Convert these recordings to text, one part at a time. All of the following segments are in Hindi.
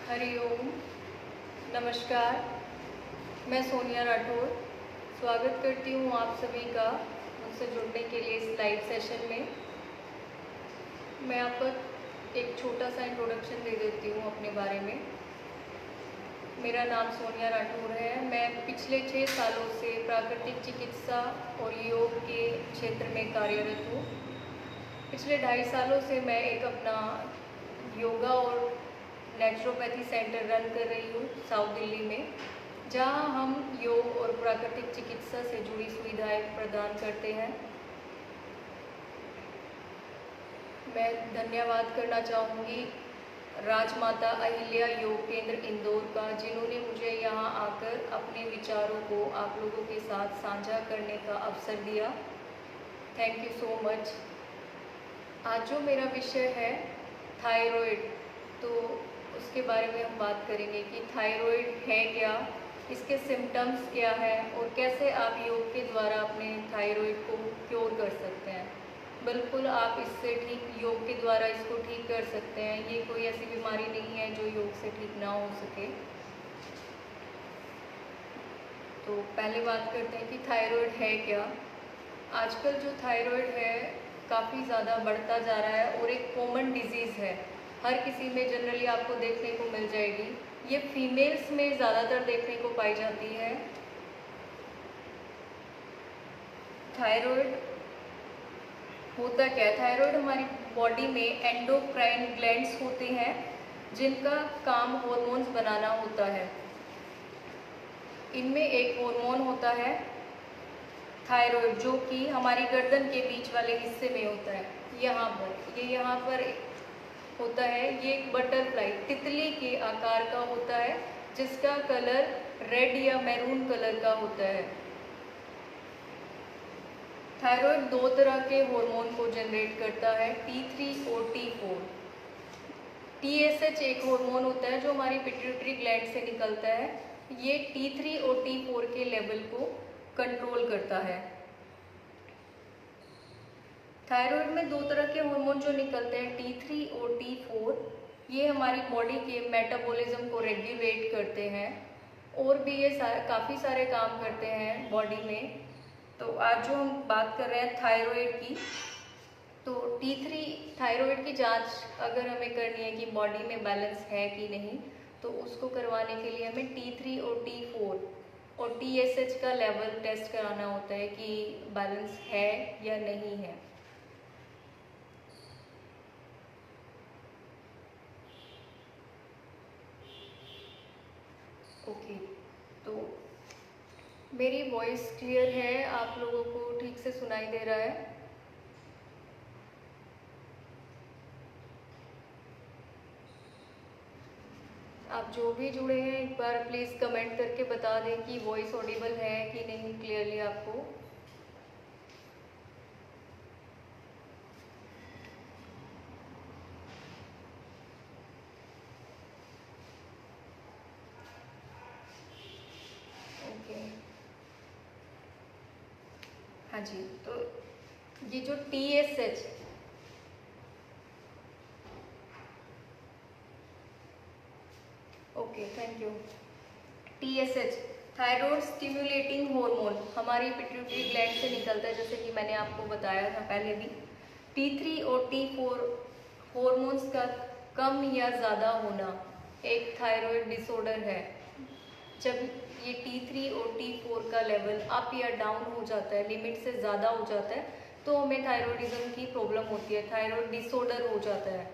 हरिओम, नमस्कार। मैं सोनिया राठौर स्वागत करती हूँ आप सभी का मुझसे जुड़ने के लिए इस लाइव सेशन में। मैं आपको एक छोटा सा इंट्रोडक्शन दे देती हूँ अपने बारे में। मेरा नाम सोनिया राठौर है। मैं पिछले 6 सालों से प्राकृतिक चिकित्सा और योग के क्षेत्र में कार्यरत हूँ। पिछले 2.5 सालों से मैं एक अपना योगा और नेचुरोपैथी सेंटर रन कर रही हूँ साउथ दिल्ली में, जहाँ हम योग और प्राकृतिक चिकित्सा से जुड़ी सुविधाएं प्रदान करते हैं। मैं धन्यवाद करना चाहूँगी राजमाता अहिल्या योग केंद्र इंदौर का, जिन्होंने मुझे यहाँ आकर अपने विचारों को आप लोगों के साथ साझा करने का अवसर दिया। Thank you so much. आज जो मेरा विषय है थायराइड, तो उसके बारे में हम बात करेंगे कि थायराइड है क्या, इसके सिम्टम्स क्या है और कैसे आप योग के द्वारा अपने थायराइड को क्योर कर सकते हैं। बिल्कुल आप इससे ठीक योग के द्वारा इसको ठीक कर सकते हैं। ये कोई ऐसी बीमारी नहीं है जो योग से ठीक ना हो सके। तो पहले बात करते हैं कि थायराइड है क्या। आजकल जो थायराइड है काफ़ी ज़्यादा बढ़ता जा रहा है और एक कॉमन डिजीज़ है। हर किसी में जनरली आपको देखने को मिल जाएगी। ये फीमेल्स में ज़्यादातर देखने को पाई जाती है। थायराइड होता क्या है? थायराइड हमारी बॉडी में एंडोक्राइन ग्लैंड्स होते हैं जिनका काम हॉर्मोन्स बनाना होता है। इनमें एक हार्मोन होता है थायराइड, जो कि हमारी गर्दन के बीच वाले हिस्से में होता है। यहाँ पर होता है। ये एक बटरफ्लाई तितली के आकार का होता है, जिसका कलर रेड या मैरून कलर का होता है। थायराइड 2 तरह के हार्मोन को जनरेट करता है, T3 और T4। TSH एक हार्मोन होता है जो हमारी पिट्यूटरी ग्लैंड से निकलता है। ये T3 और T4 के लेवल को कंट्रोल करता है। थायराइड में 2 तरह के हार्मोन जो निकलते हैं, T3 और T4, ये हमारी बॉडी के मेटाबॉलिज्म को रेगुलेट करते हैं और भी ये काफ़ी सारे काम करते हैं बॉडी में। तो आज जो हम बात कर रहे हैं थायराइड की, तो T3 थायराइड की जांच अगर हमें करनी है कि बॉडी में बैलेंस है कि नहीं, तो उसको करवाने के लिए हमें T3 और T4 और TSH का लेवल टेस्ट कराना होता है कि बैलेंस है या नहीं है। ओके, तो मेरी वॉइस क्लियर है? आप लोगों को ठीक से सुनाई दे रहा है? आप जो भी जुड़े हैं एक बार प्लीज़ कमेंट करके बता दें कि वॉइस ऑडिबल है कि नहीं क्लियरली आपको। ओके, हाँ जी। तो ये जो TSH, okay thank you. TSH thyroid stimulating hormone हमारी पिट्यूटरी ग्लैंड से निकलता है, जैसे कि मैंने आपको बताया था पहले भी। T3 और T4 हार्मोन्स का कम या ज़्यादा होना एक थायराइड डिसऑर्डर है। जब ये T3 और T4 का लेवल अप या डाउन हो जाता है, लिमिट से ज़्यादा हो जाता है, तो हमें थायराइडिज्म की प्रॉब्लम होती है, थायराइड डिसऑर्डर हो जाता है।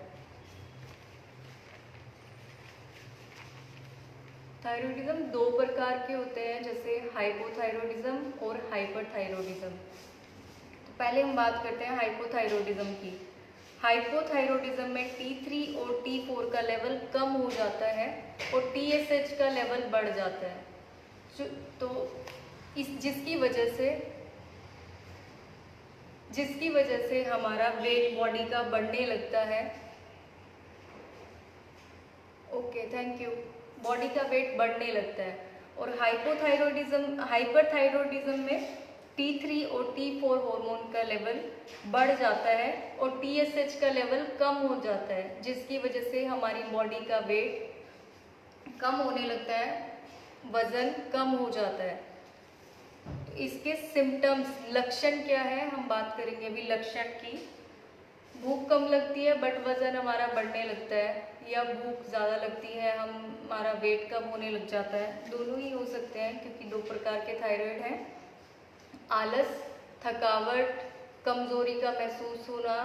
थायराइडिज्म 2 प्रकार के होते हैं, जैसे हाइपोथायराइडिज्म और हाइपरथायराइडिज्म। तो पहले हम बात करते हैं हाइपोथायराइडिज्म की। हाइपोथायराइडिज्म में T3 और T4 का लेवल कम हो जाता है और TSH का लेवल बढ़ जाता है। तो जिसकी वजह से हमारा वेट बॉडी का बढ़ने लगता है। Okay thank you. बॉडी का वेट बढ़ने लगता है। और हाइपरथायराइडिज्म में T3 और T4 हार्मोन का लेवल बढ़ जाता है और TSH का लेवल कम हो जाता है, जिसकी वजह से हमारी बॉडी का वेट कम होने लगता है, वजन कम हो जाता है। तो इसके सिम्टम्स, लक्षण क्या है, हम बात करेंगे अभी लक्षण की। भूख कम लगती है बट वजन हमारा बढ़ने लगता है, या भूख ज़्यादा लगती है, हमारा वेट कम होने लग जाता है। दोनों ही हो सकते हैं क्योंकि दो प्रकार के थायराइड हैं। आलस, थकावट, कमजोरी का महसूस होना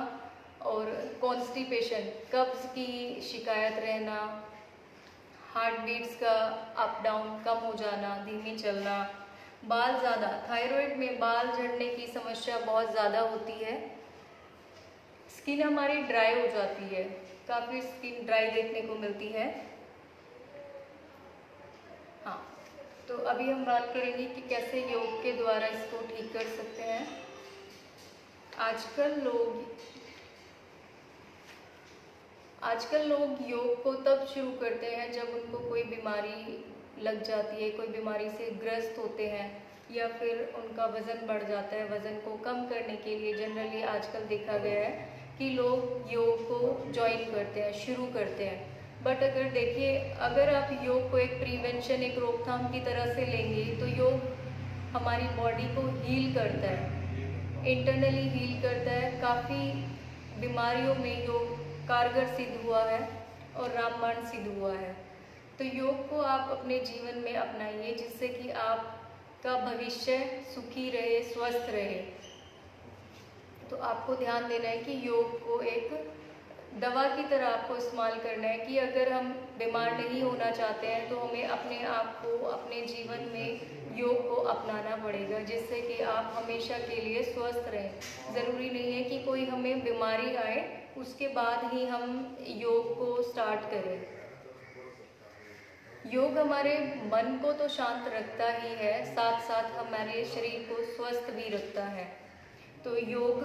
और कॉन्स्टिपेशन, कब्ज की शिकायत रहना, हार्ट बीट्स का अप डाउन कम हो जाना, धीमे चलना, बाल ज़्यादा, थायराइड में बाल झड़ने की समस्या बहुत ज़्यादा होती है। स्किन हमारी ड्राई हो जाती है, काफ़ी स्किन ड्राई देखने को मिलती है। हाँ, तो अभी हम बात करेंगे कि कैसे योग के द्वारा इसको ठीक कर सकते हैं। आजकल लोग योग को तब शुरू करते हैं जब उनको कोई बीमारी लग जाती है, कोई बीमारी से ग्रस्त होते हैं, या फिर उनका वज़न बढ़ जाता है। वज़न को कम करने के लिए जनरली आजकल देखा गया है कि लोग योग को ज्वाइन करते हैं, शुरू करते हैं। बट अगर देखिए, अगर आप योग को एक प्रिवेंशन, एक रोकथाम की तरह से लेंगे तो योग हमारी बॉडी को हील करता है, इंटरनली हील करता है। काफ़ी बीमारियों में योग कारगर सिद्ध हुआ है और रामबाण सिद्ध हुआ है। तो योग को आप अपने जीवन में अपनाइए जिससे कि आपका भविष्य सुखी रहे, स्वस्थ रहे। तो आपको ध्यान देना है कि योग को एक दवा की तरह आपको इस्तेमाल करना है कि अगर हम बीमार नहीं होना चाहते हैं तो हमें अपने आप को, अपने जीवन में योग को अपनाना पड़ेगा जिससे कि आप हमेशा के लिए स्वस्थ रहें। ज़रूरी नहीं है कि कोई हमें बीमारी आए उसके बाद ही हम योग को स्टार्ट करें। योग हमारे मन को तो शांत रखता ही है, साथ साथ हमारे शरीर को स्वस्थ भी रखता है। तो योग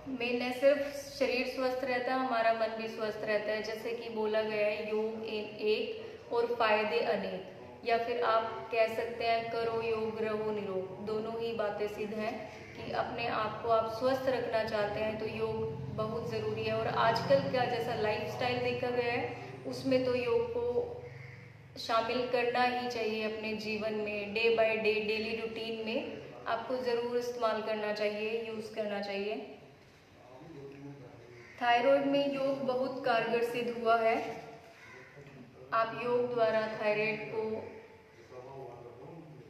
में न सिर्फ शरीर स्वस्थ रहता है, हमारा मन भी स्वस्थ रहता है। जैसे कि बोला गया है, योग एक और फायदे अनेक, या फिर आप कह सकते हैं करो योग रहो निरोग। दोनों ही बातें सिद्ध हैं कि अपने आप को आप स्वस्थ रखना चाहते हैं तो योग बहुत ज़रूरी है। और आजकल का जैसा लाइफस्टाइल देखा गया है उसमें तो योग को शामिल करना ही चाहिए अपने जीवन में। Day by day, daily routine में आपको ज़रूर इस्तेमाल करना चाहिए, यूज़ करना चाहिए। थायराइड में योग बहुत कारगर सिद्ध हुआ है। आप योग द्वारा थायराइड को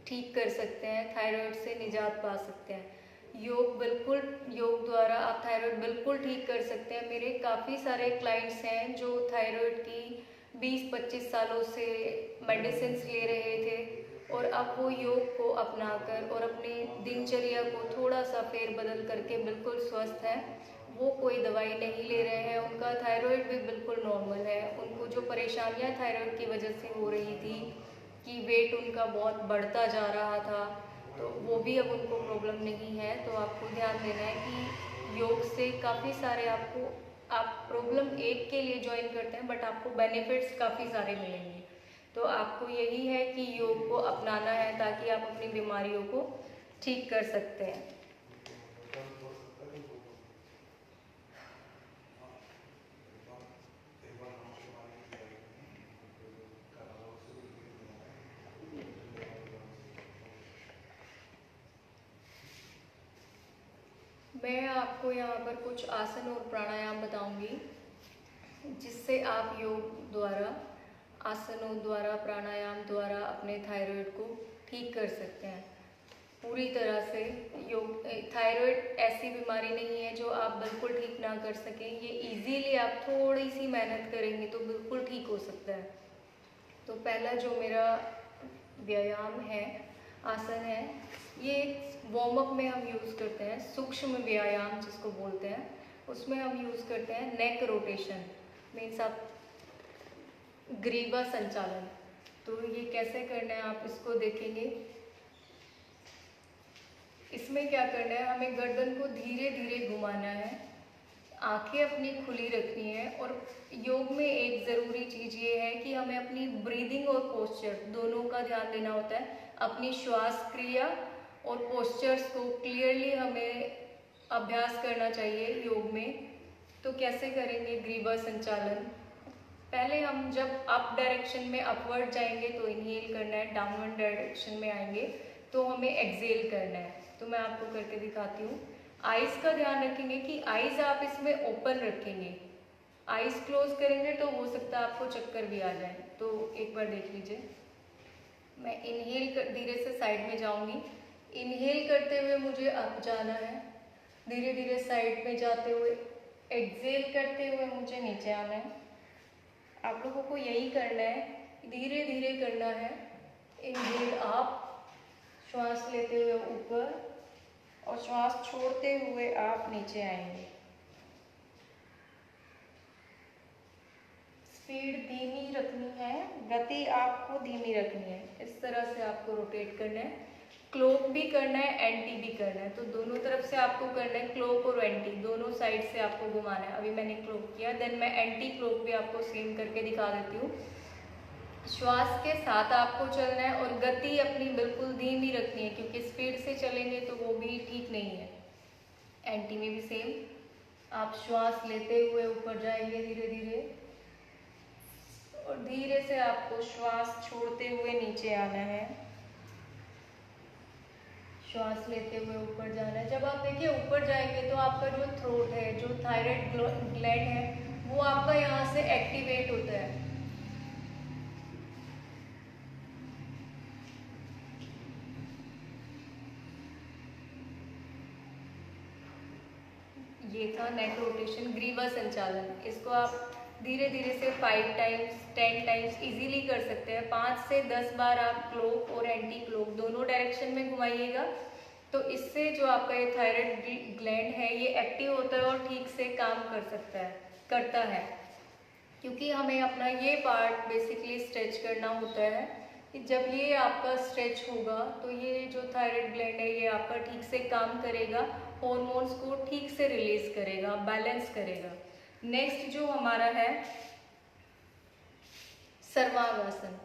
ठीक कर सकते हैं, थायराइड से निजात पा सकते हैं। योग द्वारा आप थायराइड बिल्कुल ठीक कर सकते हैं। मेरे काफ़ी सारे क्लाइंट्स हैं जो थायराइड की 20-25 सालों से मेडिसिन ले रहे थे और अब वो योग को अपनाकर और अपनी दिनचर्या को थोड़ा सा फेरबदल करके बिल्कुल स्वस्थ हैं। वो कोई दवाई नहीं ले रहे हैं, उनका थायराइड भी बिल्कुल नॉर्मल है। उनको जो परेशानियां थायराइड की वजह से हो रही थी कि वेट उनका बहुत बढ़ता जा रहा था, तो वो भी अब उनको प्रॉब्लम नहीं है। तो आपको ध्यान देना है कि योग से काफ़ी सारे आप प्रॉब्लम एक के लिए ज्वाइन करते हैं बट आपको बेनिफिट्स काफ़ी सारे मिलेंगे। तो आपको यही है कि योग को अपनाना है ताकि आप अपनी बीमारियों को ठीक कर सकते हैं। मैं आपको यहाँ पर कुछ आसन और प्राणायाम बताऊंगी जिससे आप योग द्वारा, आसनों द्वारा, प्राणायाम द्वारा अपने थायराइड को ठीक कर सकते हैं पूरी तरह से। थायराइड ऐसी बीमारी नहीं है जो आप बिल्कुल ठीक ना कर सकें। ये इजीली आप थोड़ी सी मेहनत करेंगे तो बिल्कुल ठीक हो सकता है। तो पहला जो मेरा व्यायाम है, आसन है, ये वार्म अप में हम यूज़ करते हैं। सूक्ष्म व्यायाम जिसको बोलते हैं, उसमें हम यूज़ करते हैं नेक रोटेशन, मीन्स आप ग्रीवा संचालन। तो ये कैसे करना है आप इसको देखेंगे। इसमें क्या करना है, हमें गर्दन को धीरे धीरे घुमाना है, आंखें अपनी खुली रखनी है। और योग में एक ज़रूरी चीज़ ये है कि हमें अपनी ब्रीदिंग और पोस्चर दोनों का ध्यान देना होता है। अपनी श्वास क्रिया और पोस्चर्स को क्लियरली हमें अभ्यास करना चाहिए योग में। तो कैसे करेंगे ग्रीवा संचालन। पहले हम जब अप डायरेक्शन में अपवर्ड जाएंगे तो इनहेल करना है, डाउनवर्ड डायरेक्शन में आएंगे तो हमें एक्सेल करना है। तो मैं आपको करके दिखाती हूँ। आइज़ का ध्यान रखेंगे कि आइज़ आप इसमें ओपन रखेंगे, आइज़ क्लोज करेंगे तो हो सकता है आपको चक्कर भी आ जाए। तो एक बार देख लीजिए, मैं इनहेल कर धीरे से साइड में जाऊंगी। इनहेल करते हुए मुझे अप जाना है, धीरे धीरे साइड में जाते हुए एक्सेल करते हुए मुझे नीचे आना है। आप लोगों को यही करना है, धीरे धीरे करना है। इनहेल अप, श्वास लेते हुए ऊपर और श्वास छोड़ते हुए आप नीचे आएंगे। स्पीड धीमी रखनी है, गति आपको धीमी रखनी है। इस तरह से आपको रोटेट करना है। क्लोक भी करना है, एंटी भी करना है, तो दोनों तरफ से आपको करना है। क्लोक और एंटी दोनों साइड से आपको घुमाना है। अभी मैंने क्लोक किया, देन मैं एंटी क्लोक भी आपको सेम करके दिखा देती हूँ। श्वास के साथ आपको चलना है और गति अपनी बिल्कुल धीमी रखनी है, क्योंकि स्पीड से चलेंगे तो वो भी ठीक नहीं है। एंटी में भी सेम, आप श्वास लेते हुए ऊपर जाएंगे धीरे धीरे और धीरे से आपको श्वास छोड़ते हुए नीचे आना है। श्वास लेते हुए ऊपर जाना है। जब आप देखिए ऊपर जाएंगे तो आपका जो थ्रोट है, जो थायराइड ग्लैंड है, वो आपका यहाँ से एक्टिवेट होता है। ये था नेक रोटेशन, ग्रीवा संचालन। इसको आप धीरे धीरे से 5 टाइम्स 10 टाइम्स इजीली कर सकते हैं। 5 से 10 बार आप क्लोक और एंटी क्लोक दोनों डायरेक्शन में घुमाइएगा, तो इससे जो आपका ये थायराइड ग्लैंड है ये एक्टिव होता है और ठीक से काम करता है। क्योंकि हमें अपना ये पार्ट बेसिकली स्ट्रेच करना होता है कि जब ये आपका स्ट्रेच होगा तो ये जो थायराइड ग्लैंड है ये आपका ठीक से काम करेगा, हॉर्मोन्स को ठीक से रिलीज करेगा, बैलेंस करेगा। नेक्स्ट जो हमारा है सर्वांग आसन।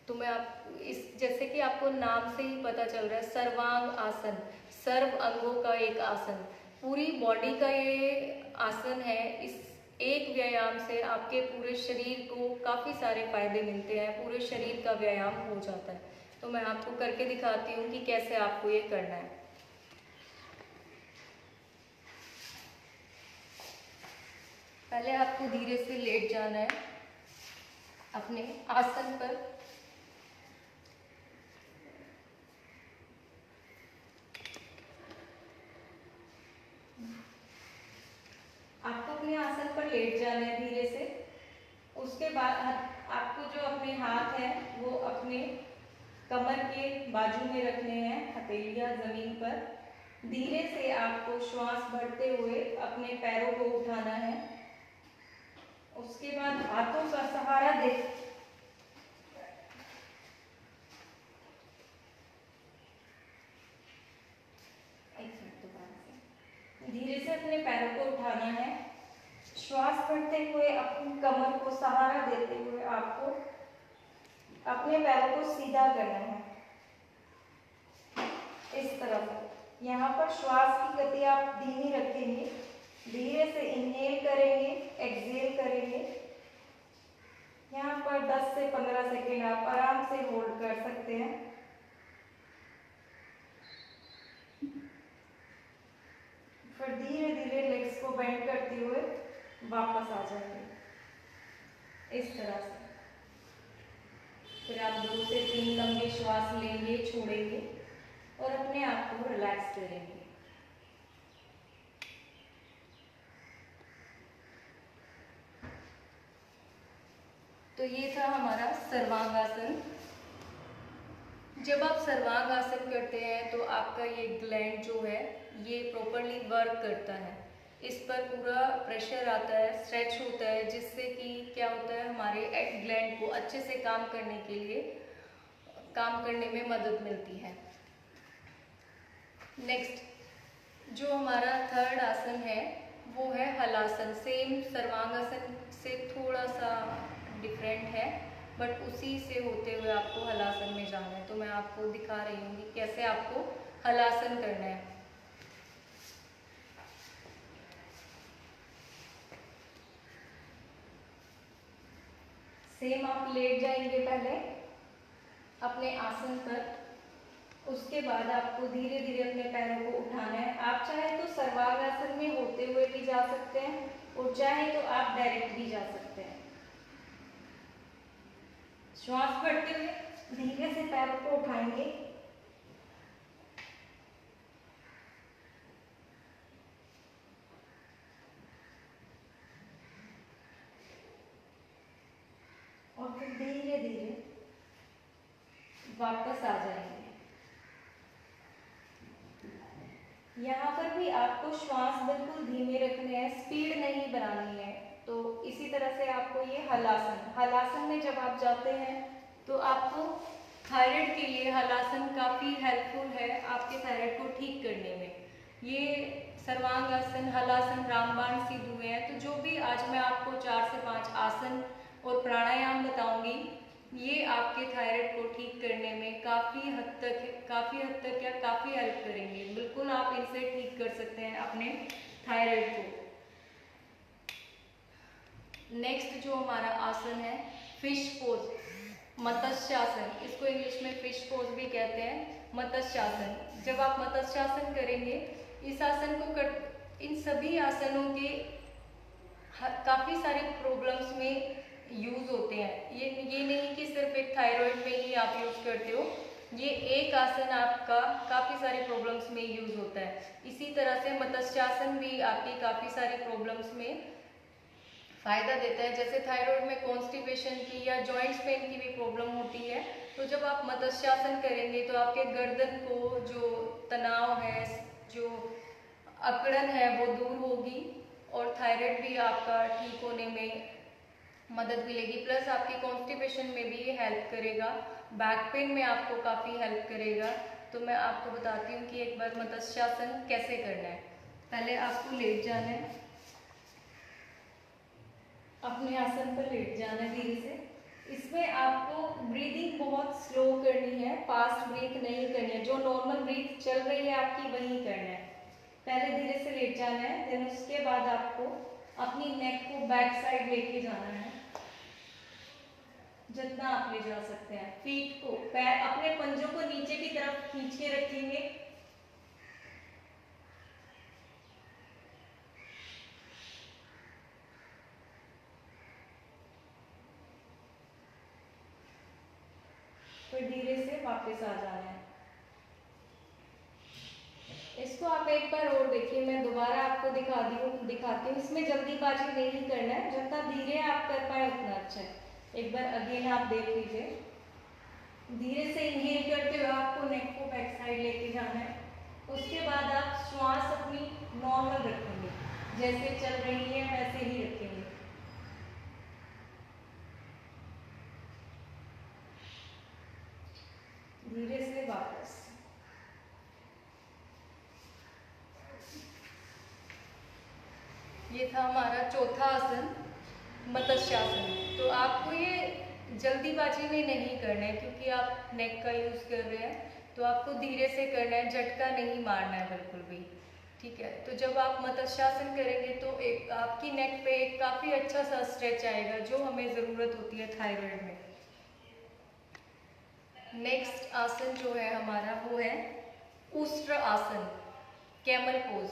तो मैं आप इस जैसे कि आपको नाम से ही पता चल रहा है, सर्वांग आसन, सर्व अंगों का एक आसन, पूरी बॉडी का ये आसन है। इस एक व्यायाम से आपके पूरे शरीर को काफ़ी सारे फायदे मिलते हैं, पूरे शरीर का व्यायाम हो जाता है। तो मैं आपको करके दिखाती हूँ कि कैसे आपको ये करना है। पहले आपको धीरे से लेट जाना है अपने आसन पर। आपको अपने आसन पर लेट जाना है धीरे से। उसके बाद आपको जो अपने हाथ है वो अपने कमर के बाजू में रखने हैं, हथेलियां जमीन पर। धीरे से आपको श्वास भरते हुए अपने पैरों को उठाना है। उसके बाद हाथों का सहारा दे धीरे से अपने पैरों को उठाना है। श्वास भरते हुए अपनी कमर को सहारा देते हुए आपको अपने पैरों को सीधा करना है इस तरफ। यहाँ पर श्वास की गति आप धीमी रखेंगे, धीरे से इनहेल करेंगे, एक्सहेल करेंगे। यहाँ पर 10 से 15 सेकेंड आप आराम से होल्ड कर सकते हैं। फिर धीरे धीरे लेग्स को बेंड करते हुए वापस आ जाएंगे इस तरह से। फिर आप 2 से 3 लंबे श्वास लेंगे, छोड़ेंगे और अपने आप को रिलैक्स करेंगे। तो ये था हमारा सर्वांगासन। जब आप सर्वांगासन करते हैं तो आपका ये ग्लैंड जो है ये प्रॉपरली वर्क करता है, इस पर पूरा प्रेशर आता है, स्ट्रेच होता है, जिससे कि क्या होता है हमारे ग्लैंड को अच्छे से काम करने में मदद मिलती है। नेक्स्ट जो हमारा थर्ड आसन है वो है हलासन। सेम सर्वांगासन से थोड़ा सा डिफरेंट है, बट उसी से होते हुए आपको हलासन में जाना है। तो मैं आपको दिखा रही हूँ कि कैसे आपको हलासन करना है। सेम आप लेट जाएंगे पहले अपने आसन पर, उसके बाद आपको धीरे धीरे अपने पैरों को उठाना है। आप चाहे तो सर्वांगासन में होते हुए भी जा सकते हैं और चाहे तो आप डायरेक्ट भी जा सकते हैं। श्वास भरते हुए धीरे से पैरों को उठाएंगे और फिर धीरे धीरे वापस आ जाएंगे। यहाँ पर भी आपको श्वास बिल्कुल धीमे रखने हैं, स्पीड नहीं बनानी है। तो इसी तरह से आपको ये हलासन में जब आप जाते हैं तो आपको थायराइड के लिए हलासन काफ़ी हेल्पफुल है आपके थायराइड को ठीक करने में। ये सर्वांगासन, हलासन, रामबाण सिद्ध हुए हैं। तो जो भी आज मैं आपको 4 से 5 आसन और प्राणायाम बताऊंगी, ये आपके थायराइड को ठीक करने में काफ़ी हद तक या काफ़ी हेल्प करेंगे। बिल्कुल आप इनसे ठीक कर सकते हैं अपने थायराइड को। नेक्स्ट जो हमारा आसन है फिश पोज, मत्स्यासन, इसको इंग्लिश में फिश पोज भी कहते हैं, मत्स्यासन। जब आप मत्स्यासन करेंगे, इस आसन को इन सभी आसनों के काफ़ी सारी प्रॉब्लम्स में यूज़ होते हैं। ये नहीं कि सिर्फ एक थायराइड में ही आप यूज़ करते हो, ये एक आसन आपका काफ़ी सारी प्रॉब्लम्स में यूज़ होता है। इसी तरह से मत्स्यासन भी आपकी काफ़ी सारी प्रॉब्लम्स में फ़ायदा देता है। जैसे थायराइड में कॉन्स्टिपेशन की या जॉइंट्स पेन की भी प्रॉब्लम होती है, तो जब आप मत्स्यासन करेंगे तो आपके गर्दन को जो तनाव है, जो अकड़न है, वो दूर होगी और थायराइड भी आपका ठीक होने में मदद मिलेगी। प्लस आपकी कॉन्स्टिपेशन में भी ये हेल्प करेगा, बैक पेन में आपको काफ़ी हेल्प करेगा। तो मैं आपको बताती हूँ कि एक बार मत्स्यासन कैसे करना है। पहले आपको लेट जाना है, अपने आसन पर लेट जाना है धीरे से। इसमें आपको ब्रीदिंग बहुत स्लो करनी है, फास्ट ब्रीथ नहीं करनी है। जो नॉर्मल ब्रीथ चल रही है आपकी वही करना है। पहले धीरे से लेट जाना है, देन उसके बाद आपको अपनी नेक को बैक साइड लेके जाना है, जितना आप ले जा सकते हैं। फीट को, पैर अपने पंजों को नीचे की तरफ खींच के रखेंगे। फिर धीरे से वापस आ जाना है। इसको आप एक बार और देखिए, मैं दोबारा आपको दिखाती हूँ। इसमें जल्दीबाजी नहीं करना है, जितना धीरे आप कर पाए उतना अच्छा है। एक बार अगेन आप देख लीजिए। धीरे से इनहेल करते हुए आपको नेक को बैक साइड लेके जाना है। उसके बाद आप श्वास अपनी नॉर्मल रखेंगे, जैसे चल रही है वैसे ही रखेंगे। धीरे से वापस। ये था हमारा चौथा आसन, मत्स्यासन। तो आपको ये जल्दीबाजी में नहीं करना है, क्योंकि आप नेक का यूज़ कर रहे हैं, तो आपको धीरे से करना है, झटका नहीं मारना है बिल्कुल भी, ठीक है। तो जब आप मत्स्यासन करेंगे तो एक आपकी नेक पे एक काफ़ी अच्छा सा स्ट्रेच आएगा, जो हमें ज़रूरत होती है थायराइड में। नेक्स्ट आसन जो है हमारा वो है उष्ट्र आसन, कैमल पोज।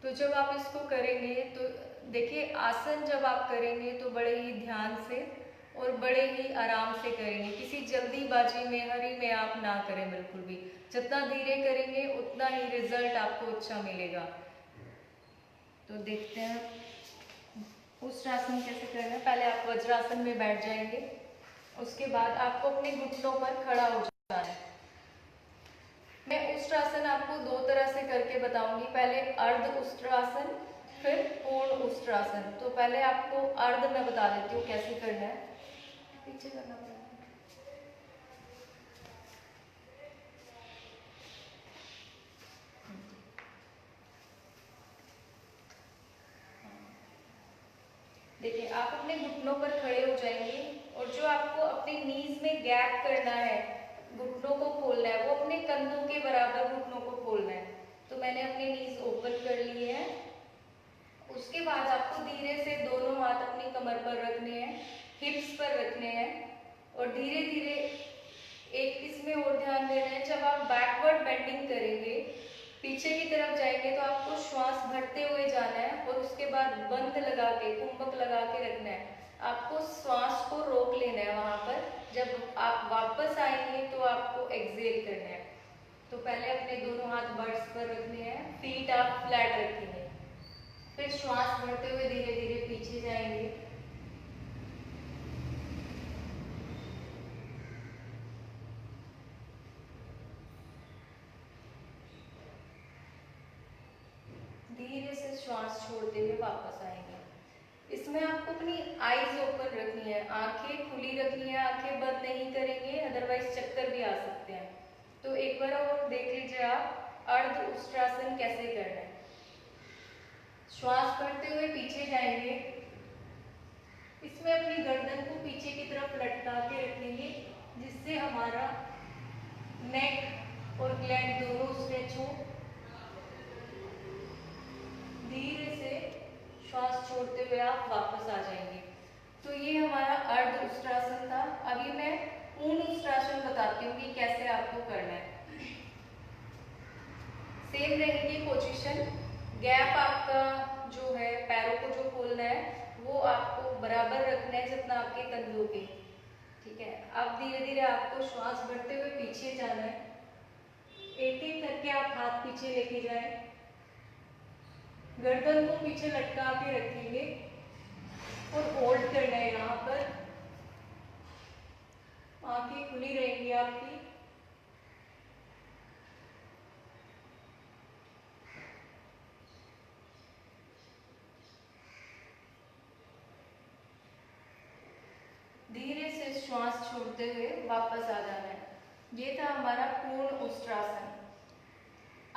तो जब आप इसको करेंगे तो देखिए, आसन जब आप करेंगे तो बड़े ही ध्यान से और बड़े ही आराम से करेंगे, किसी जल्दीबाजी में, हरी में आप ना करें बिल्कुल भी। जितना धीरे करेंगे उतना ही रिजल्ट आपको अच्छा मिलेगा। तो देखते हैं उष्ट्रासन कैसे करना है। पहले आप वज्रासन में बैठ जाएंगे, उसके बाद आपको अपने घुटनों पर खड़ा हो जाना है। मैं उष्ट्रासन आपको दो तरह से करके बताऊंगी, पहले अर्ध उष्ट्रासन, फिर पूर्ण उष्ट्रासन। तो पहले आपको अर्ध मैं बता देती हूँ कैसे करना है। पीछे करना पड़ेगा। देखिए, आप अपने घुटनों पर खड़े हो जाएंगे और जो आपको अपने नीज में गैप करना है, घुटनों को खोलना है, वो अपने कंधों के बराबर घुटनों को खोलना है। तो मैंने अपने नीज ओपन कर लिए हैं। उसके बाद आपको धीरे से दोनों हाथ अपनी कमर पर रखने हैं, हिप्स पर रखने हैं धीरे धीरे एक इसमें और ध्यान देना है, जब आप बैकवर्ड बेंडिंग करेंगे, पीछे की तरफ जाएंगे, तो आपको श्वास भरते हुए जाना है और उसके बाद बंद लगा के, कुंभक लगा के रखना है। आपको श्वास को रोक लेना है वहां पर। जब आप वापस आएंगे तो आपको एक्सहेल करना है। तो पहले अपने दोनों हाथ बर्ड्स पर रखने हैं, फीट आप फ्लैट रखेंगे, फिर श्वास भरते हुए धीरे धीरे पीछे जाएंगे। धीरे से श्वास छोड़ते हुए वापस आएंगे। इसमें आपको अपनी आईज ओपन रखनी है, आंखें खुली रखनी है, आंखें बंद नहीं करेंगे, अदरवाइज चक्कर भी आ सकते हैं। तो एक बार और देख लीजिए आप अर्ध उष्ट्रासन कैसे करना है। श्वास भरते हुए पीछे जाएंगे, इसमें अपनी गर्दन को पीछे की तरफ लटका के रखेंगे, जिससे हमारा नेक और ग्लैंड दोनों स्ट्रेच हो। धीरे से श्वास छोड़ते हुए आप वापस आ जाएंगे। तो ये हमारा अर्ध उष्ट्रासन था। अभी मैं पूर्ण उष्ट्रासन बताती हूँ कि कैसे आपको करना है। सेम रहेगी पोजीशन, गैप आपका जो है, पैरों को जो खोलना है वो आपको बराबर रखना है जितना आपके कंधों के, ठीक है। अब धीरे धीरे आपको श्वास भरते हुए पीछे जाना है, एक एक करके आप हाथ पीछे लेके जाएं, गर्दन को पीछे लटका के रखेंगे और होल्ड करना है यहाँ पर। आंखें खुली रहेंगी आपकी। धीरे से श्वास छोड़ते हुए वापस आ जाना है। ये था हमारा पूर्ण उष्ट्रासन।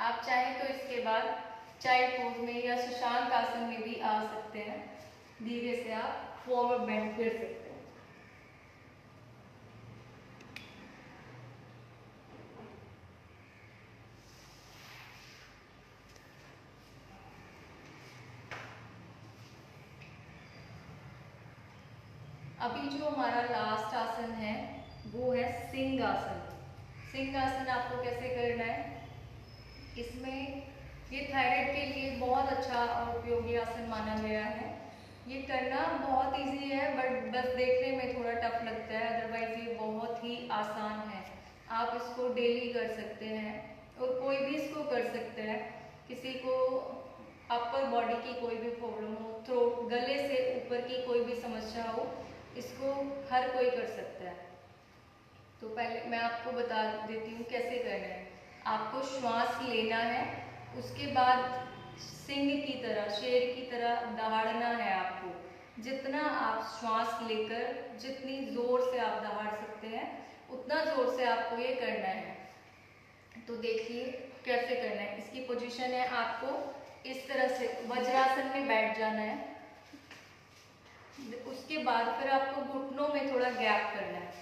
आप चाहें तो इसके बाद चाइल्ड पोज में या शशांक आसन में भी आ सकते हैं। धीरे से आप फॉरवर्ड बेंड कर सकते हैं। अभी जो हमारा लास्ट आसन है वो है सिंहासन। सिंहासन आपको कैसे करना है, इसमें ये थायराइड के लिए बहुत अच्छा और उपयोगी आसन माना गया है। ये करना बहुत इजी है, बट बस देखने में थोड़ा टफ लगता है, अदरवाइज ये बहुत ही आसान है। आप इसको डेली कर सकते हैं और कोई भी इसको कर सकता है। किसी को अपर बॉडी की कोई भी प्रॉब्लम हो, थ्रोट गले से ऊपर की कोई भी समस्या हो, इसको हर कोई कर सकता है। तो पहले मैं आपको बता देती हूँ कैसे करना है। आपको श्वास लेना है, उसके बाद सिंह की तरह, शेर की तरह दहाड़ना है आपको। जितना आप श्वास लेकर जितनी जोर से आप दहाड़ सकते हैं उतना जोर से आपको ये करना है। तो देखिए कैसे करना है। इसकी पोजीशन है, आपको इस तरह से वज्रासन में बैठ जाना है। उसके बाद फिर आपको घुटनों में थोड़ा गैप करना है,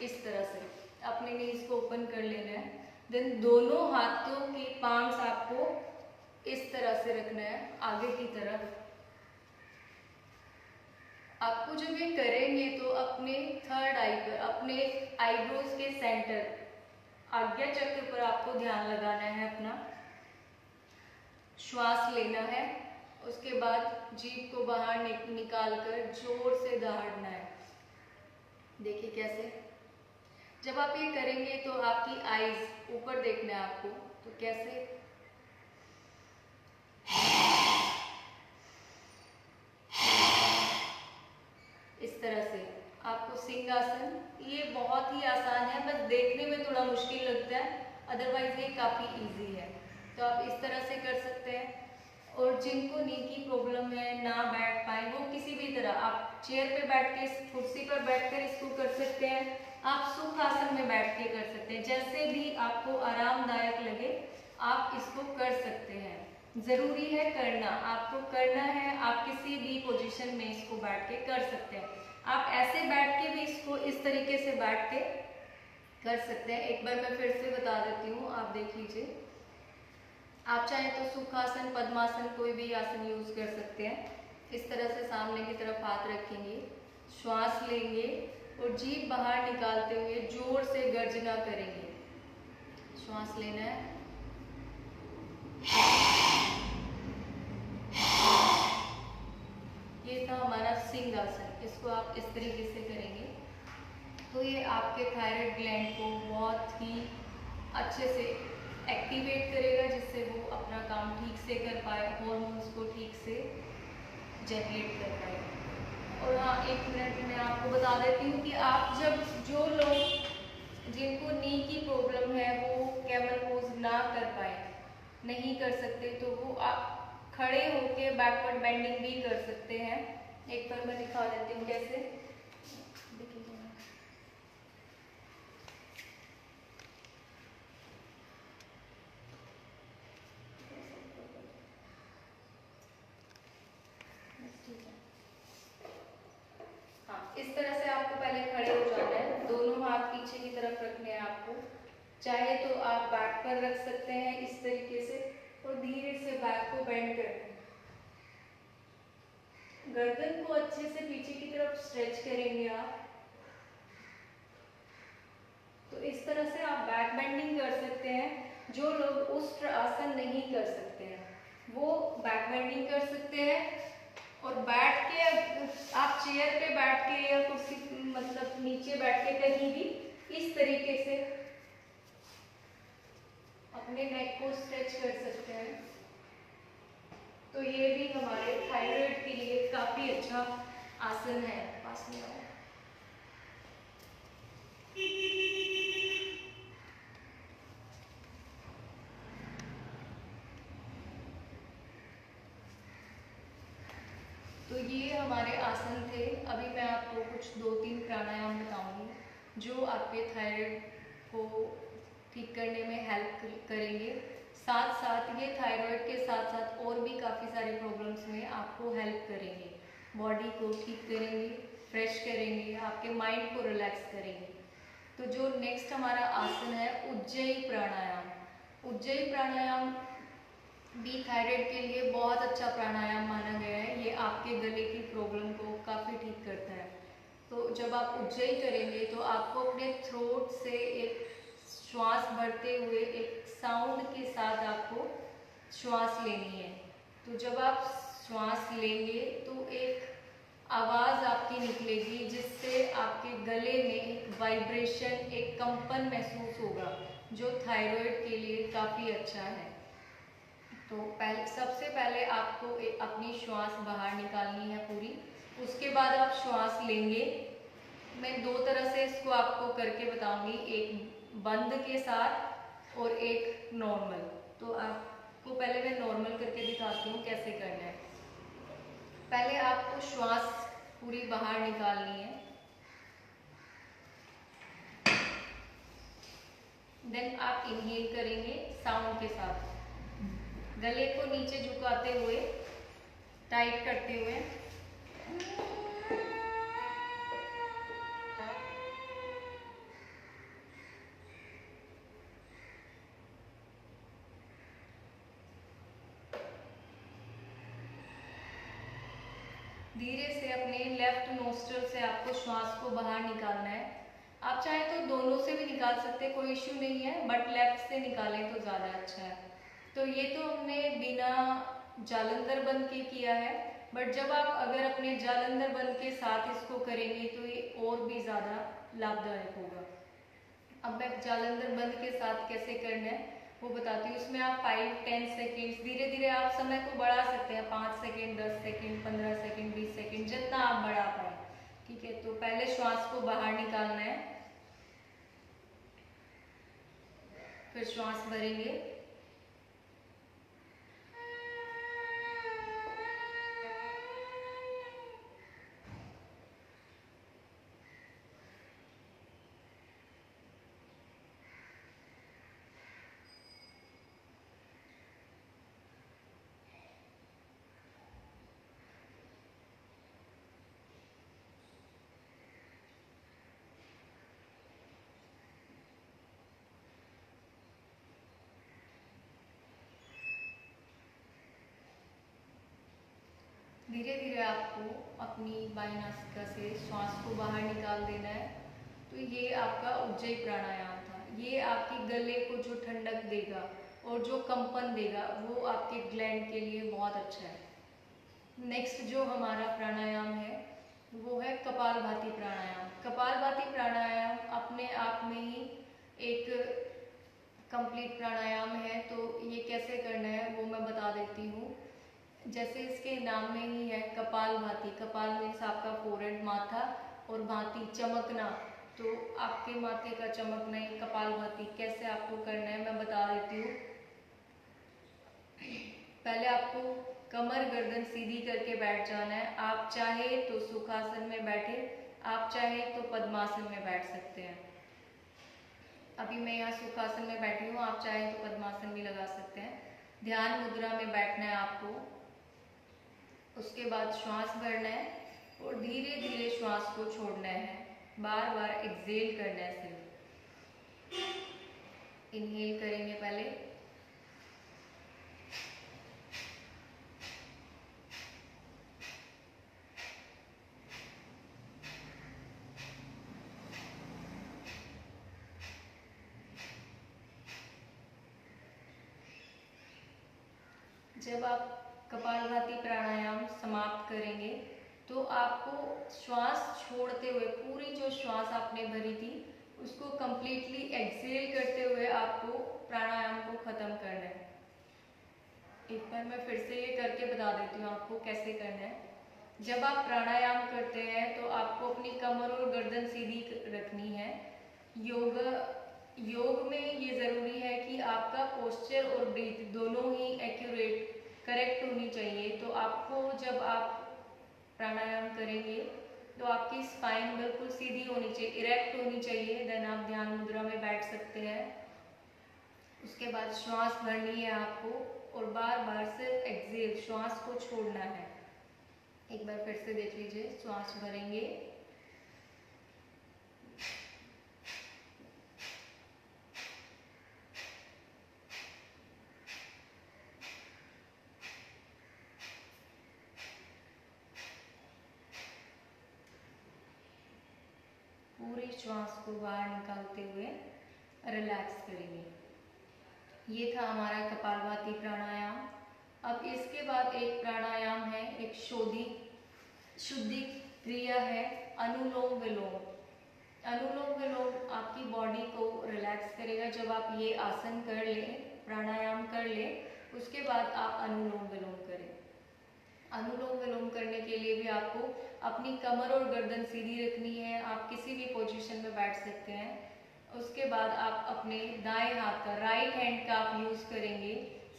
इस तरह से अपने नीज को ओपन कर लेना है। देन दोनों हाथों की पाम्स आपको इस तरह से रखना है आगे की तरफ। आपको जब ये करेंगे तो अपने थर्ड आई पर, अपने आईब्रोज के सेंटर आज्ञा चक्र पर आपको ध्यान लगाना है अपना। श्वास लेना है, उसके बाद जीभ को बाहर निकाल कर जोर से दहाड़ना है। देखिए कैसे। जब आप ये करेंगे तो आपकी आईज ऊपर देखना है आपको। तो कैसे, इस तरह से आपको सिंहासन, ये बहुत ही आसान है, बस देखने में थोड़ा मुश्किल लगता है, अदरवाइज ये काफ़ी इजी है। तो आप इस तरह से कर सकते हैं। और जिनको नी की प्रॉब्लम है, ना बैठ पाए, वो किसी भी तरह आप चेयर पे बैठ के, कुर्सी पर बैठकर इसको कर सकते हैं। आप सुख आसन में बैठ के कर सकते हैं, जैसे भी आपको आरामदायक लगे आप इसको कर सकते हैं। ज़रूरी है करना, आपको करना है। आप किसी भी पोजीशन में इसको बैठ के कर सकते हैं। आप ऐसे बैठ के भी इसको इस तरीके से बैठ के कर सकते हैं। एक बार मैं फिर से बता देती हूँ, आप देख लीजिए। आप चाहें तो सुखासन, पद्मासन, कोई भी आसन यूज कर सकते हैं। इस तरह से सामने की तरफ हाथ रखेंगे, श्वास लेंगे, और जीभ बाहर निकालते हुए जोर से गर्जना करेंगे। श्वास लेना है। ये था हमारा सिंहासन। इसको आप इस तरीके से करेंगे तो ये आपके थायराइड ग्लैंड को बहुत ही अच्छे से एक्टिवेट करेगा, जिससे वो अपना काम ठीक से कर पाए, हॉर्मोन्स को ठीक से जनरेट कर पाए। और हाँ, एक मिनट मैं आपको बता देती हूँ कि आप जब जो लोग जिनको नी की प्रॉब्लम है वो कैमल पोज ना कर पाए, नहीं कर सकते, तो वो आप खड़े होके बैकवर्ड बेंडिंग भी कर सकते हैं। एक बार मैं दिखा देती हूँ कैसे। हाँ, इस तरह से आपको पहले खड़े हो जाना है, दोनों हाथ पीछे की तरफ रखने हैं आपको। चाहे तो आप बैक पर रख सकते हैं इस तरीके से और धीरे से बैक को बेंड करना है। गर्दन को अच्छे से पीछे की तरफ स्ट्रेच करेंगे आप। तो इस तरह से आप बैक बेंडिंग कर सकते हैं। जो लोग उष्ट्र आसन नहीं कर सकते हैं वो बैक बेंडिंग कर सकते हैं और बैठ के आप चेयर पे बैठ के या कुर्सी मतलब नीचे बैठ के कहीं भी इस तरीके से अपने नेक को स्ट्रेच कर सकते हैं। तो ये भी हमारे थायराइड के लिए काफी अच्छा आसन है। पास में आओ। तो ये हमारे आसन थे। अभी मैं आपको कुछ 2-3 प्राणायाम बताऊंगी जो आपके थायराइड को ठीक करने में हेल्प करेंगे। साथ साथ ये थायराइड के साथ साथ और भी काफ़ी सारे प्रॉब्लम्स में आपको हेल्प करेंगे। बॉडी को ठीक करेंगे, फ्रेश करेंगे, आपके माइंड को रिलैक्स करेंगे। तो जो नेक्स्ट हमारा आसन है उज्जयी प्राणायाम। उज्जयी प्राणायाम भी थायराइड के लिए बहुत अच्छा प्राणायाम माना गया है। ये आपके गले की प्रॉब्लम को काफ़ी ठीक करता है। तो जब आप उज्जयी करेंगे तो आपको अपने थ्रोट से एक श्वास भरते हुए एक साउंड के साथ आपको श्वास लेनी है। तो जब आप श्वास लेंगे तो एक आवाज़ आपकी निकलेगी जिससे आपके गले में एक वाइब्रेशन, एक कंपन महसूस होगा जो थायराइड के लिए काफ़ी अच्छा है। तो सबसे पहले आपको अपनी श्वास बाहर निकालनी है पूरी। उसके बाद आप श्वास लेंगे। मैं 2 तरह से इसको आपको करके बताऊंगी, एक बंद के साथ और एक नॉर्मल। तो आपको पहले मैं नॉर्मल करके दिखाती हूँ कैसे करना है। पहले आपको श्वास पूरी बाहर निकालनी है। देन आप इनहेल करेंगे साउंड के साथ, गले को नीचे झुकाते हुए, टाइट करते हुए। धीरे से अपने लेफ्ट नोस्ट्रल से आपको श्वास को बाहर निकालना है। आप चाहे तो दोनों से भी निकाल सकते हैं, कोई इश्यू नहीं है, बट लेफ्ट से निकालें तो ज़्यादा अच्छा है। तो ये तो हमने बिना जालंधर बंद के किया है, बट जब आप अगर अपने जालंधर बंद के साथ इसको करेंगे तो ये और भी ज़्यादा लाभदायक होगा। अब मैं जालंधर बंद के साथ कैसे करना है वो बताती हूँ। उसमें आप 5-10 सेकेंड्स धीरे धीरे आप समय को बढ़ा सकते हैं, 5 सेकेंड, 10 सेकेंड, 15 सेकेंड, 20 सेकेंड, जितना आप बढ़ा पाए। ठीक है, तो पहले श्वास को बाहर निकालना है, फिर श्वास भरेंगे, धीरे धीरे आपको अपनी बाईं नासिका से श्वास को बाहर निकाल देना है। तो ये आपका उज्जयी प्राणायाम था। ये आपके गले को जो ठंडक देगा और जो कंपन देगा वो आपके ग्लैंड के लिए बहुत अच्छा है। नेक्स्ट जो हमारा प्राणायाम है वो है कपालभाति प्राणायाम। कपालभाति प्राणायाम अपने आप में ही एक कंप्लीट प्राणायाम है। तो ये कैसे करना है वो मैं बता देती हूँ। जैसे इसके नाम में ही है कपालभाति, कपाल मीन्स आपका फोरहेड, माथा, और भाति चमकना। तो आपके माथे का चमकना है कपालभाति। कैसे आपको करना है मैं बता देती हूँ। पहले आपको कमर गर्दन सीधी करके बैठ जाना है। आप चाहे तो सुखासन में बैठे, आप चाहे तो पद्मासन में बैठ सकते हैं। अभी मैं यहाँ सुखासन में बैठी हूँ, आप चाहे तो पद्मासन भी लगा सकते हैं। ध्यान मुद्रा में बैठना है आपको। उसके बाद श्वास भरना है और धीरे धीरे श्वास को छोड़ना है। बार बार एक्सहेल करना है। सिर्फ इनहेल करेंगे पहले, जब आप कपालभाति प्राणायाम समाप्त करेंगे तो आपको श्वास छोड़ते हुए पूरी जो श्वास आपने भरी थी उसको कंप्लीटली एक्सहेल करते हुए आपको प्राणायाम को खत्म करना है। एक बार मैं फिर से ये करके बता देती हूँ आपको कैसे करना है। जब आप प्राणायाम करते हैं तो आपको अपनी कमर और गर्दन सीधी रखनी है। योग में ये ज़रूरी है कि आपका पोस्चर और ब्रीथ दोनों ही एक्यूरेट करेक्ट होनी चाहिए। तो आपको जब आप प्राणायाम करेंगे तो आपकी स्पाइन बिल्कुल सीधी होनी चाहिए, इरेक्ट होनी चाहिए। देन आप ध्यान मुद्रा में बैठ सकते हैं। उसके बाद श्वास भरनी है आपको और बार बार सिर्फ एक्सहेल, श्वास को छोड़ना है। एक बार फिर से देख लीजिए। श्वास भरेंगे, पूरी श्वास को बाहर निकालते हुए रिलैक्स करेंगे। ये था हमारा कपालभाति प्राणायाम। अब इसके बाद एक प्राणायाम है, एक शुद्धि क्रिया है, अनुलोम विलोम। अनुलोम विलोम आपकी बॉडी को रिलैक्स करेगा। जब आप ये आसन कर लें, प्राणायाम कर लें, उसके बाद आप अनुलोम विलोम करें। अनुलोम विलोम करने के लिए भी आपको अपनी कमर और गर्दन सीधी रखनी है। आप किसी भी पोजीशन में बैठ सकते हैं। उसके बाद आप अपने दाएं हाथ का, राइट हैंड का आप यूज़ करेंगे।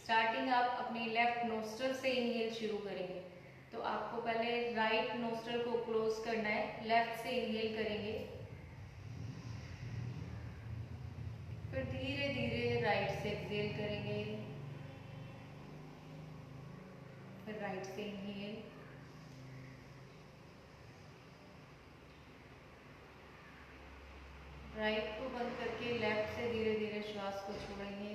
स्टार्टिंग आप अपने लेफ्ट नोस्ट्रल से इनहेल शुरू करेंगे। तो आपको पहले राइट नोस्ट्रल को क्लोज करना है, लेफ्ट से इनहेल करेंगे, फिर धीरे धीरे राइट से एक्सहेल करेंगे, फिर राइट से इनहेल, राइट को बंद करके लेफ्ट से धीरे धीरे श्वास को छोड़ेंगे।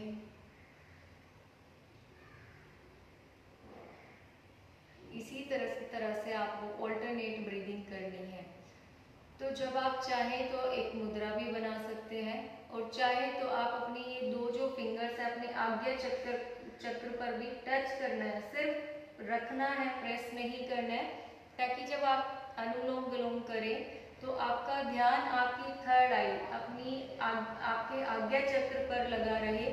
इसी तरह से आपको ऑल्टरनेट ब्रीदिंग करनी है। तो जब आप चाहें तो एक मुद्रा भी बना सकते हैं और चाहे तो आप अपनी ये दो जो फिंगर्स है अपने आज्ञा चक्र पर भी टच करना है, सिर्फ रखना है, प्रेस नहीं करना है, ताकि जब आप अनुलोम विलोम करें तो आपका ध्यान आपकी थर्ड आई, आपके आज्ञा चक्र पर लगा रहे।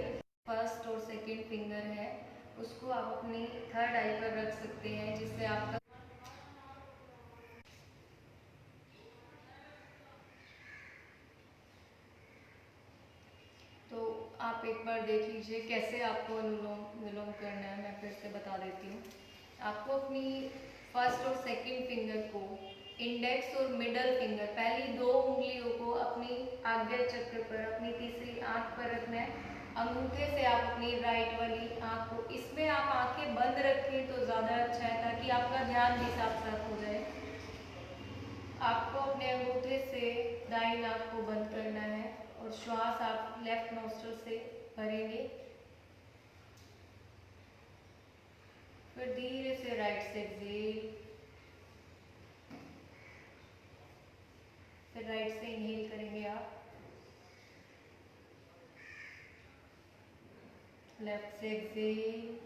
फर्स्ट और सेकंड फिंगर है उसको आप अपनी थर्ड आई पर रख सकते हैं, जिससे आपका तो आप एक बार देख लीजिए कैसे आपको अनुलोम विलोम करना है। मैं फिर से बता देती हूँ। आपको अपनी फर्स्ट और सेकंड फिंगर को, इंडेक्स और मिडल फिंगर, पहली दो उंगलियों को अपनी आज्ञा चक्र पर, अपनी तीसरी आंख पर रखना है। अंगूठे से आप अपनी राइट वाली आंख को, इसमें आप आंखें बंद रखें तो ज़्यादा अच्छा है, ताकि आपका ध्यान भी साफ साफ हो जाए। आपको अपने अंगूठे से दाईं नाक को बंद करना है और श्वास आप लेफ्ट नोस्ट्रल से भरेंगे, फिर धीरे से राइट से एक्सहेल, लेफ्ट से एक्सेल,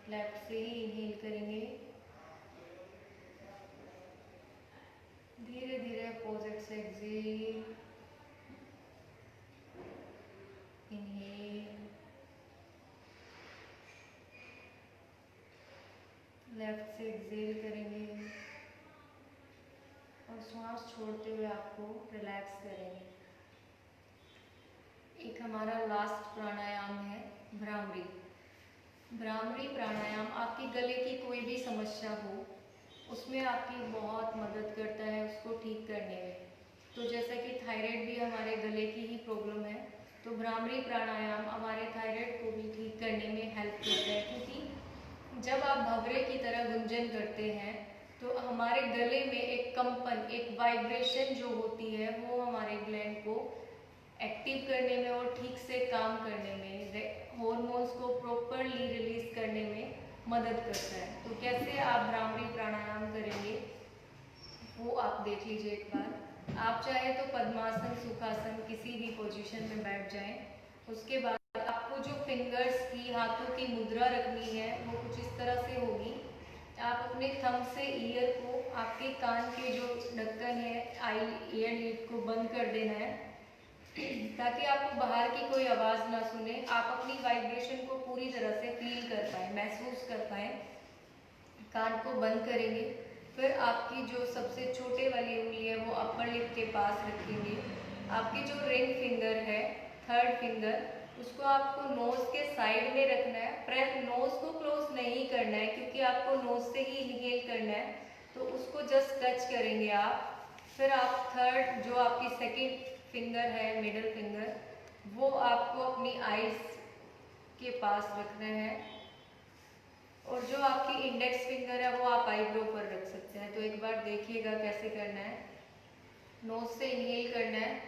लेफ्ट से ही इनहेल करेंगे, धीरे धीरे अपोजिट से एक्सेल, इनहेल, लेफ्ट से एक्सेल करेंगे और श्वास छोड़ते हुए आपको रिलैक्स करेंगे। एक हमारा लास्ट प्राणायाम है भ्रामरी। भ्रामरी प्राणायाम आपकी गले की कोई भी समस्या हो उसमें आपकी बहुत मदद करता है उसको ठीक करने में। तो जैसा कि थायराइड भी हमारे गले की ही प्रॉब्लम है, तो भ्रामरी प्राणायाम हमारे थायराइड को भी ठीक करने में हेल्प करता है, क्योंकि जब आप भंवरे की तरह गुंजन करते हैं तो हमारे गले में एक कंपन, एक वाइब्रेशन जो होती है वो हमारे ग्लैंड को एक्टिव करने में और ठीक से काम करने में, हॉर्मोन्स को प्रॉपरली रिलीज करने में मदद करता है। तो कैसे आप भ्रामरी प्राणायाम करेंगे वो आप देख लीजिए एक बार। आप चाहे तो पद्मासन, सुखासन किसी भी पोजीशन में बैठ जाएं। उसके बाद आपको जो फिंगर्स की, हाथों की मुद्रा रखनी है वो कुछ इस तरह से होगी। आप अपने थंब से ईयर को, आपके कान के जो ढक्कन है, ईयर लीड को बंद कर देना है ताकि आपको बाहर की कोई आवाज़ ना सुने। आप अपनी वाइब्रेशन को पूरी तरह से फील कर पाए, महसूस कर पाए। कान को बंद करेंगे, फिर आपकी जो सबसे छोटे वाली उंगली है वो अपर लिप के पास रखेंगे। आपकी जो रिंग फिंगर है, थर्ड फिंगर, उसको आपको नोज के साइड में रखना है। प्रेस नोज को क्लोज नहीं करना है क्योंकि आपको नोज से ही इनहेल करना है, तो उसको जस्ट टच करेंगे आप। फिर आप थर्ड, जो आपकी सेकेंड फिंगर है, मिडल फिंगर, वो आपको अपनी आईज के पास रखना है, और जो आपकी इंडेक्स फिंगर है वो आप आईब्रो पर रख सकते हैं। तो एक बार देखिएगा कैसे करना है। नोज से इनहेल करना है,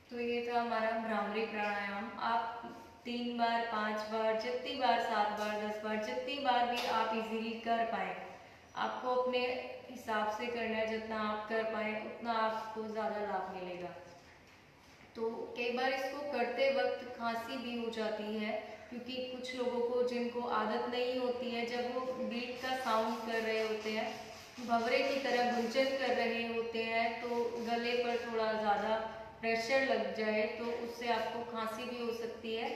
तो ये था हमारा भ्रामरी प्राणायाम। आप 3 बार, 5 बार, जितनी बार, 7 बार, 10 बार, जितनी बार भी आप इजीली कर पाए, आपको अपने हिसाब से करना है। जितना आप कर पाए उतना आपको ज़्यादा लाभ मिलेगा। तो कई बार इसको करते वक्त खांसी भी हो जाती है, क्योंकि कुछ लोगों को जिनको आदत नहीं होती है, जब वो बीट का साउंड कर रहे होते हैं, भंवरे की तरह गुंजन कर रहे होते हैं, तो गले पर थोड़ा ज़्यादा प्रेशर लग जाए तो उससे आपको खांसी भी हो सकती है।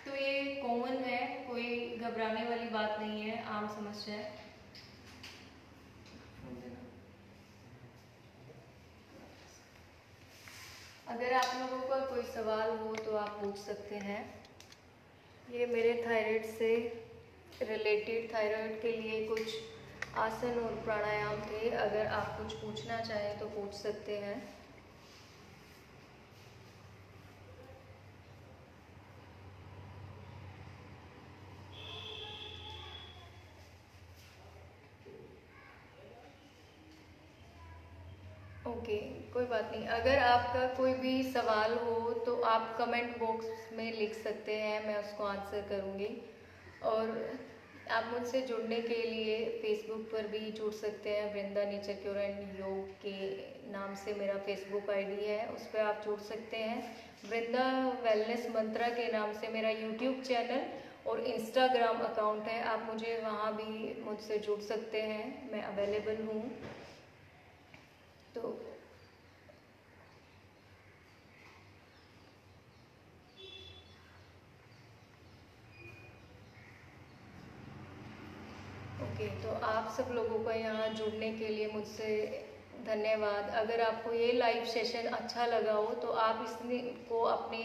तो ये कॉमन है, कोई घबराने वाली बात नहीं है, आम समस्या है। अगर आप लोगों का कोई सवाल हो तो आप पूछ सकते हैं। ये मेरे थायराइड से रिलेटेड, थायराइड के लिए कुछ आसन और प्राणायाम थे। अगर आप कुछ पूछना चाहें तो पूछ सकते हैं। ओके, कोई बात नहीं। अगर आपका कोई भी सवाल हो तो आप कमेंट बॉक्स में लिख सकते हैं, मैं उसको आंसर करूँगी। और आप मुझसे जुड़ने के लिए फेसबुक पर भी जुड़ सकते हैं। वृंदा नेचर क्योर एंड योग के नाम से मेरा फेसबुक आईडी है, उस पर आप जुड़ सकते हैं। वृंदा वेलनेस मंत्रा के नाम से मेरा यूट्यूब चैनल और इंस्टाग्राम अकाउंट है, आप मुझे वहाँ भी मुझसे जुड़ सकते हैं, मैं अवेलेबल हूँ। तो ओके, तो आप सब लोगों का यहाँ जुड़ने के लिए मुझसे धन्यवाद। अगर आपको ये लाइव सेशन अच्छा लगा हो तो आप इसको अपने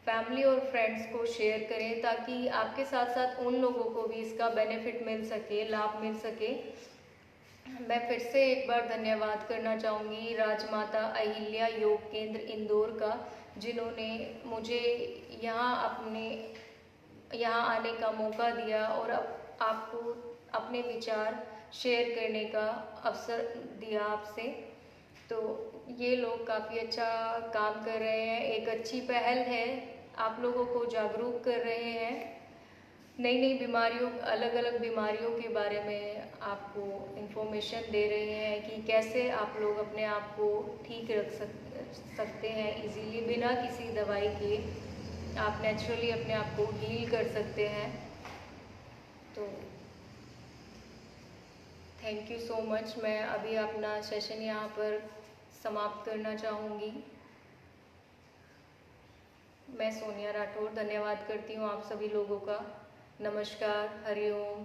फैमिली और फ्रेंड्स को शेयर करें, ताकि आपके साथ साथ उन लोगों को भी इसका बेनिफिट मिल सके, लाभ मिल सके। मैं फिर से एक बार धन्यवाद करना चाहूँगी राजमाता अहिल्या योग केंद्र इंदौर का, जिन्होंने मुझे यहाँ आने का मौका दिया और आपको अपने विचार शेयर करने का अवसर दिया आपसे। तो ये लोग काफ़ी अच्छा काम कर रहे हैं, एक अच्छी पहल है, आप लोगों को जागरूक कर रहे हैं, नई नई बीमारियों, अलग अलग बीमारियों के बारे में आपको इन्फॉर्मेशन दे रहे हैं कि कैसे आप लोग अपने आप को ठीक रख सकते हैं इजीली, बिना किसी दवाई के आप नेचुरली अपने आप को हील कर सकते हैं। तो थैंक यू सो मच। मैं अभी अपना सेशन यहाँ पर समाप्त करना चाहूँगी। मैं सोनिया राठौर धन्यवाद करती हूँ आप सभी लोगों का। नमस्कार, हरिओम।